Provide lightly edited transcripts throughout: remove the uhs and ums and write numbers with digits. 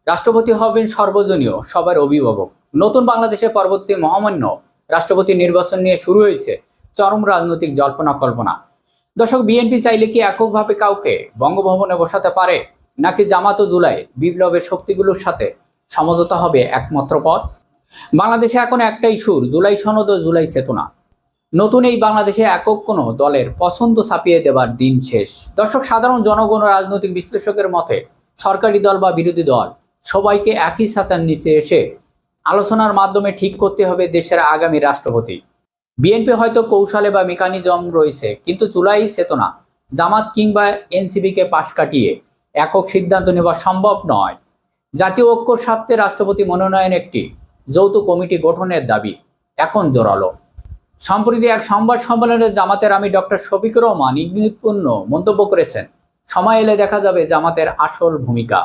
রাষ্ট্রপতি হবেন সর্বজনীয় সবার অভিভাবক। নতুন বাংলাদেশের পরবর্তী মহামান্য রাষ্ট্রপতি নির্বাচন নিয়ে শুরু হয়েছে চরম রাজনৈতিক জল্পনা কল্পনা। দর্শক, বিএনপি চাইলে কি এককভাবে কাউকে বঙ্গভবনে বসাতে পারে, নাকি জামাত ও জুলাই বিপ্লবের শক্তিগুলোর সাথে সমঝোতা হবে একমাত্র পথ? বাংলাদেশে এখন একটাই সুর, জুলাই সনদ ও জুলাই চেতনা। নতুন এই বাংলাদেশে একক কোনো দলের পছন্দ ছাপিয়ে দেবার দিন শেষ। দর্শক, সাধারণ জনগণ ও রাজনৈতিক বিশ্লেষকের মতে সরকারি দল বা বিরোধী দল সবাইকে একই ছাতার নিচে এসে আলোচনার মাধ্যমে ঠিক করতে হবে দেশের আগামী রাষ্ট্রপতি। বিএনপি হয়তো কৌশলে বা মেকানিজম রয়েছে, কিন্তু জুলাই চেতনা, জামাত কিংবা এনসিপিকে পাশ কাটিয়ে একক সিদ্ধান্ত নেওয়া সম্ভব নয়। জাতীয় ঐক্যর স্বার্থে রাষ্ট্রপতি মনোনয়ন একটি যৌথ কমিটি গঠনের দাবি এখন জোরালো। সম্প্রতি এক সংবাদ সম্মেলনে জামাতের আমি ডক্টর শফিকুর রহমান ইঙ্গিতপূর্ণ মন্তব্য করেছেন, সময় এলে দেখা যাবে জামাতের আসল ভূমিকা।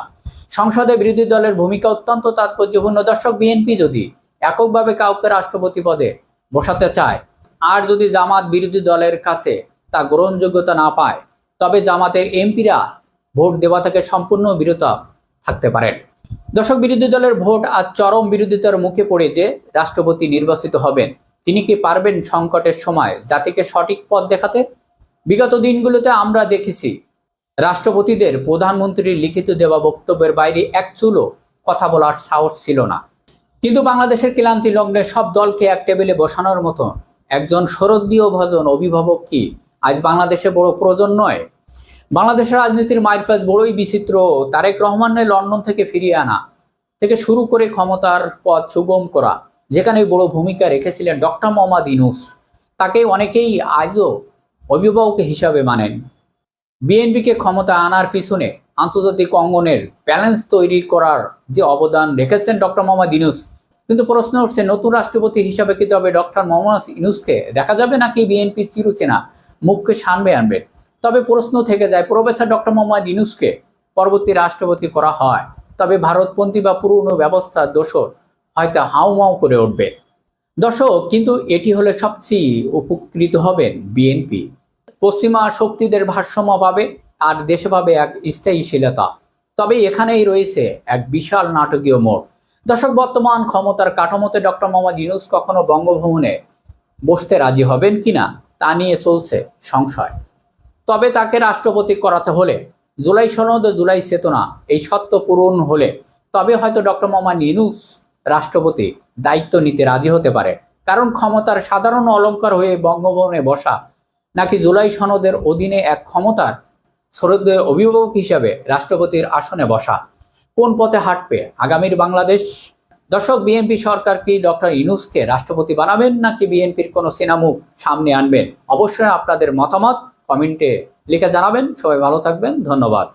সংসদে বিরোধী দলের ভূমিকা অত্যন্ত তাৎপর্যপূর্ণ। দর্শক, বিএনপি যদি এককভাবে কাউকে রাষ্ট্রপতি পদে বসাতে চায়, আর যদি জামাত বিরোধী দলের কাছে তা গ্রহণযোগ্যতা না পায়, তবে জামাতের এমপিরা ভোট দেওয়া থেকে সম্পূর্ণ বিরত থাকতে পারেন। দর্শক, বিরোধী দলের ভোট আর চরম বিরোধিতার মুখে পড়ে যে রাষ্ট্রপতি নির্বাচিত হবেন, তিনি কি পারবেন সংকটের সময় জাতিকে সঠিক পথ দেখাতে? বিগত দিনগুলোতে আমরা দেখেছি রাষ্ট্রপতিদের প্রধানমন্ত্রীর লিখিত দেওয়া বক্তব্যের বাইরে এক চুলও কথা বলার সাহস ছিল না। কিন্তু বাংলাদেশের ক্লান্তি লগ্নে সব দলকে এক টেবিলে বসানোর মতো একজন শরদীয় ভজন অভিভাবক কি আজ বাংলাদেশে বড় প্রয়োজন নয়? বাংলাদেশের রাজনীতির মাইলফলক বড়ই বিচিত্র। তারেক রহমানের লন্ডন থেকে ফিরিয়ে আনা থেকে শুরু করে ক্ষমতার পথ সুগম করা, যেখানে বড় ভূমিকা রেখেছিলেন ডক্টর মোহাম্মদ ইউনূস, তাকে অনেকেই আজও অভিভাবক হিসাবে মানেন। বিএনপিকে ক্ষমতা আনার পিছনে আন্তর্জাতিক অঙ্গনের ব্যালেন্স তৈরি করার যে অবদান রেখেছেন ডক্টর মোহাম্মদ ইউনূস, কিন্তু প্রশ্ন উঠছে, নতুন রাষ্ট্রপতি হিসাবে কি তবে ডক্টর মোহাম্মদ ইউনূসকে দেখা যাবে, নাকি বিএনপির চিরচেনা মুখকে সামনে আনবেন? তবে প্রশ্ন থেকে যায়, প্রফেসর ডক্টর মোহাম্মদ ইউনূসকে পরবর্তী রাষ্ট্রপতি করা হয়, তবে ভারতপন্থী বা পুরনো ব্যবস্থার দোসর হয়তো হাউমাউ করে উঠবে। দর্শক, কিন্তু এটি হলে সবচেয়ে উপকৃত হবেন বিএনপি। পশ্চিমা শক্তিদের ভারসাম্য পাবে আর দেশে পাবে এক স্থায়ীশীলতা। তবে এখানেই রয়েছে এক বিশাল নাটকীয় মোড়। দর্শক, বর্তমান ক্ষমতার কাঠামোতে ডক্টর মোহাম্মদ ইউনূস কখনো বঙ্গভবনে বসতে রাজি হবেন কিনা তা নিয়ে চলছে সংশয়। তবে তাকে রাষ্ট্রপতি করাতে হলে জুলাই সনদ ও জুলাই চেতনা এই সত্য পূরণ হলে তবে হয়তো ডক্টর মোহাম্মদ ইউনূস রাষ্ট্রপতি দায়িত্ব নিতে রাজি হতে পারে। কারণ ক্ষমতার সাধারণ অলংকার হয়ে বঙ্গভবনে বসা, নাকি জুলাই সনদের অধীনে এক ক্ষমতার শ্রদ্ধেয় অভিভাবক হিসাবে রাষ্ট্রপতির আসনে বসা, কোন পথে হাঁটবে আগামীর বাংলাদেশ? দর্শক, বিএনপি সরকার কি ডক্টর ইউনূসকে রাষ্ট্রপতি বানাবেন, নাকি বিএনপির কোনো সেনামুখ সামনে আনবেন? অবশ্যই আপনাদের মতামত কমেন্টে লিখে জানাবেন। সবাই ভালো থাকবেন, ধন্যবাদ।